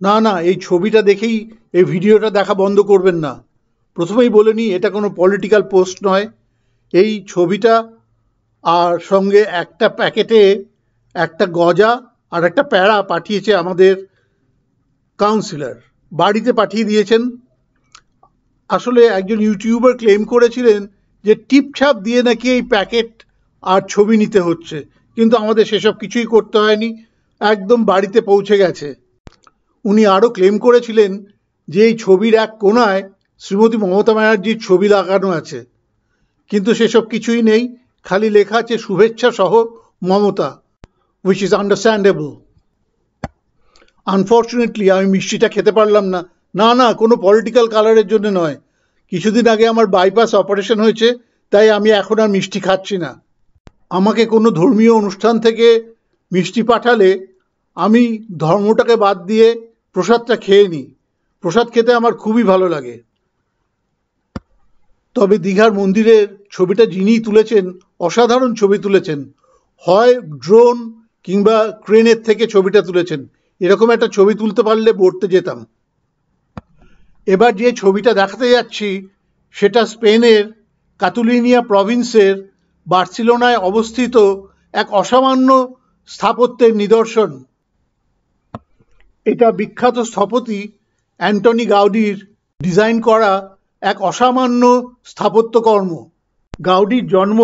না না, এই ছবিটা দেখেই এই ভিডিওটা দেখা বন্ধ করবেন না। প্রথমেই বলে নিই, এটা কোনো পলিটিক্যাল পোস্ট নয়। এই ছবিটা আর সঙ্গে একটা প্যাকেটে একটা গজা আর একটা প্যাড়া পাঠিয়েছে আমাদের কাউন্সিলর, বাড়িতে পাঠিয়ে দিয়েছেন। আসলে একজন ইউটিউবার ক্লেম করেছিলেন যে টিপছাপ দিয়ে নাকি এই প্যাকেট আর ছবি নিতে হচ্ছে, কিন্তু আমাদের সেসব কিছুই করতে হয়নি, একদম বাড়িতে পৌঁছে গেছে। উনি আরও ক্লেম করেছিলেন যে এই ছবির এক কোণায় শ্রীমতী মমতা ব্যানার্জির ছবি লাগানো আছে, কিন্তু সেসব কিছুই নেই, খালি লেখা আছে শুভেচ্ছা সহ Mamata, which is understandable. Unfortunately আমি মিষ্টিটা খেতে পারলাম না। না না, কোনো পলিটিক্যাল কালারের জন্য নয়, কিছুদিন আগে আমার বাইপাস অপারেশন হয়েছে, তাই আমি এখন আর মিষ্টি খাচ্ছি না। আমাকে কোনো ধর্মীয় অনুষ্ঠান থেকে মিষ্টি পাঠালে আমি ধর্মটাকে বাদ দিয়ে প্রসাদটা খেয়ে নিই। প্রসাদ খেতে আমার খুবই ভালো লাগে। তবে দীঘার মন্দিরের ছবিটা যিনিই তুলেছেন, অসাধারণ ছবি তুলেছেন। হয় ড্রোন কিংবা ক্রেনের থেকে ছবিটা তুলেছেন। এরকম একটা ছবি তুলতে পারলে পড়তে যেতাম। এবার যে ছবিটা দেখাতে যাচ্ছি সেটা স্পেনের কাতুলিনিয়া প্রভিন্সের বার্সেলোনায় অবস্থিত এক অসামান্য স্থাপত্যের নিদর্শন। এটা বিখ্যাত স্থপতি অ্যান্টনি গাউডির ডিজাইন করা এক অসামান্য স্থাপত্যকর্ম। গাউডির জন্ম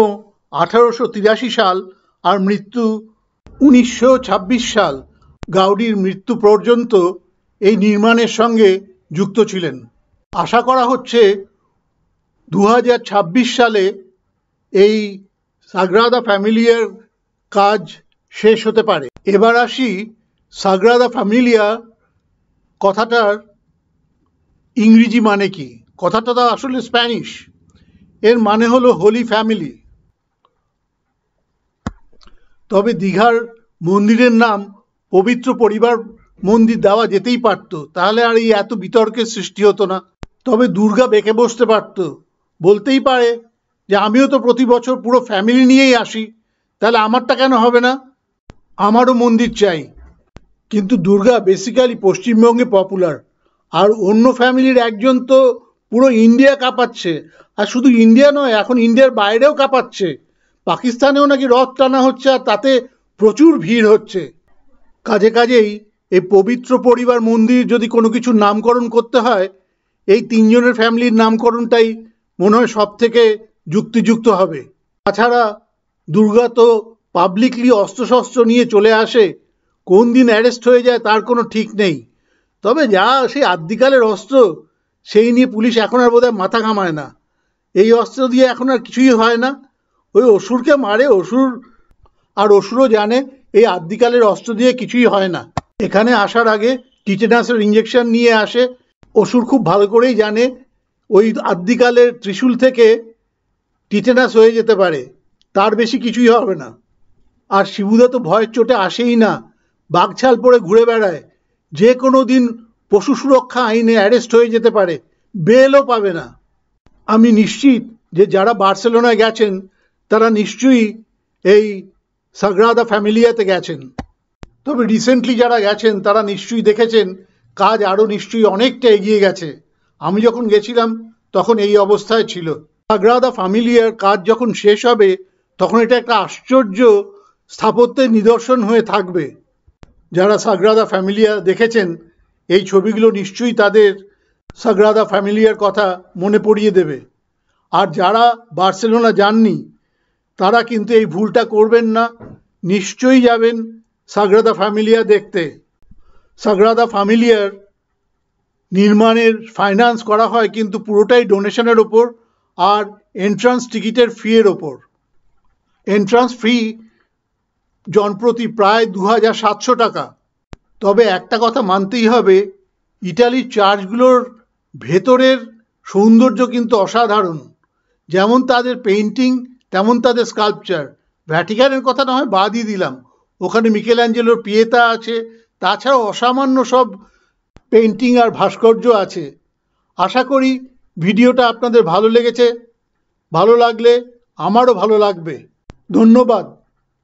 1883 সাল আর মৃত্যু 1926 সাল। গাউডির মৃত্যু পর্যন্ত এই নির্মাণের সঙ্গে যুক্ত ছিলেন। আশা করা হচ্ছে 2026 সালে এই সাগ্রাদা ফ্যামিলিয়ার কাজ শেষ হতে পারে। এবার আসি সাগ্রাদা ফ্যামিলিয়া কথাটার ইংরেজি মানে কি। কথাটা তো আসলে স্প্যানিশ, এর মানে হলো হোলি ফ্যামিলি। তবে দীঘার মন্দিরের নাম পবিত্র পরিবার মন্দির দেওয়া যেতেই পারত, তাহলে আর এই এত বিতর্কের সৃষ্টি হতো না। তবে দুর্গা বেঁকে বসতে পারত, বলতেই পারে যে আমিও তো প্রতি বছর পুরো ফ্যামিলি নিয়েই আসি, তাহলে আমারটা কেন হবে না, আমারও মন্দির চাই। কিন্তু দুর্গা বেসিক্যালি পশ্চিমবঙ্গে পপুলার, আর অন্য ফ্যামিলির একজন তো পুরো ইন্ডিয়া কাঁপাচ্ছে। আর শুধু ইন্ডিয়া নয়, এখন ইন্ডিয়ার বাইরেও কাঁপাচ্ছে। পাকিস্তানেও নাকি রথ টানা হচ্ছে, আর তাতে প্রচুর ভিড় হচ্ছে। কাজেই এই পবিত্র পরিবার মন্দির যদি কোনো কিছুর নামকরণ করতে হয়, এই তিনজনের ফ্যামিলির নামকরণটাই মনে হয় সব থেকে যুক্তিযুক্ত হবে। তাছাড়া দুর্গা তো পাবলিকলি অস্ত্রশস্ত্র নিয়ে চলে আসে, কোন দিন অ্যারেস্ট হয়ে যায় তার কোনো ঠিক নেই। তবে যা সেই আদ্যিকালের অস্ত্র, সেই নিয়ে পুলিশ এখন আর বোধহয় মাথা ঘামায় না। এই অস্ত্র দিয়ে এখন আর কিছুই হয় না, ওই অসুরকে মারে অসুর, আর অসুরও জানে এই আদ্যিকালের অস্ত্র দিয়ে কিছুই হয় না। এখানে আসার আগে টিটেনাসের ইঞ্জেকশন নিয়ে আসে। অসুর খুব ভালো করেই জানে ওই আদ্যিকালের ত্রিশূল থেকে টিটেনাস হয়ে যেতে পারে, তার বেশি কিছুই হবে না। আর শিবুদা তো ভয়ের চোটে আসেই না, বাঘছাল পরে ঘুরে বেড়ায়, যে কোনো দিন পশু সুরক্ষা আইনে অ্যারেস্ট হয়ে যেতে পারে, বেলও পাবে না। আমি নিশ্চিত যে যারা বার্সেলোনায় গেছেন তারা নিশ্চয়ই এই সাগ্রাদা ফ্যামিলিয়াতে গেছেন। তবে রিসেন্টলি যারা গেছেন তারা নিশ্চয়ই দেখেছেন কাজ আরও নিশ্চয়ই অনেকটা এগিয়ে গেছে। আমি যখন গেছিলাম তখন এই অবস্থায় ছিল। সাগ্রাদা ফ্যামিলিয়ার কাজ যখন শেষ হবে তখন এটা একটা আশ্চর্য স্থাপত্যের নিদর্শন হয়ে থাকবে। যারা সাগ্রাদা ফ্যামিলিয়া দেখেছেন এই ছবিগুলো নিশ্চয়ই তাদের সাগ্রাদা ফ্যামিলিয়ার কথা মনে পড়িয়ে দেবে। আর যারা বার্সেলোনা যাননি তারা কিন্তু এই ভুলটা করবেন না, নিশ্চয়ই যাবেন সাগ্রাদা ফ্যামিলিয়া দেখতে। সাগ্রাদা ফ্যামিলিয়ার নির্মাণের ফাইন্যান্স করা হয় কিন্তু পুরোটাই ডোনেশনের ওপর আর এন্ট্রান্স টিকিটের ফিয়ের ওপর। এন্ট্রান্স ফি জনপ্রতি প্রায় 2700 টাকা। তবে একটা কথা মানতেই হবে, ইটালির চার্চগুলোর ভেতরের সৌন্দর্য কিন্তু অসাধারণ। যেমন তাদের পেইন্টিং তেমন তাদের স্কাল্পচার। ভ্যাটিকানের কথা না হয় বাদই দিলাম, ওখানে মিকেলঅ্যাঞ্জেলোর পিয়েতা আছে, তাছাড়াও অসামান্য সব পেইন্টিং আর ভাস্কর্য আছে। আশা করি ভিডিওটা আপনাদের ভালো লেগেছে, ভালো লাগলে আমারও ভালো লাগবে। ধন্যবাদ।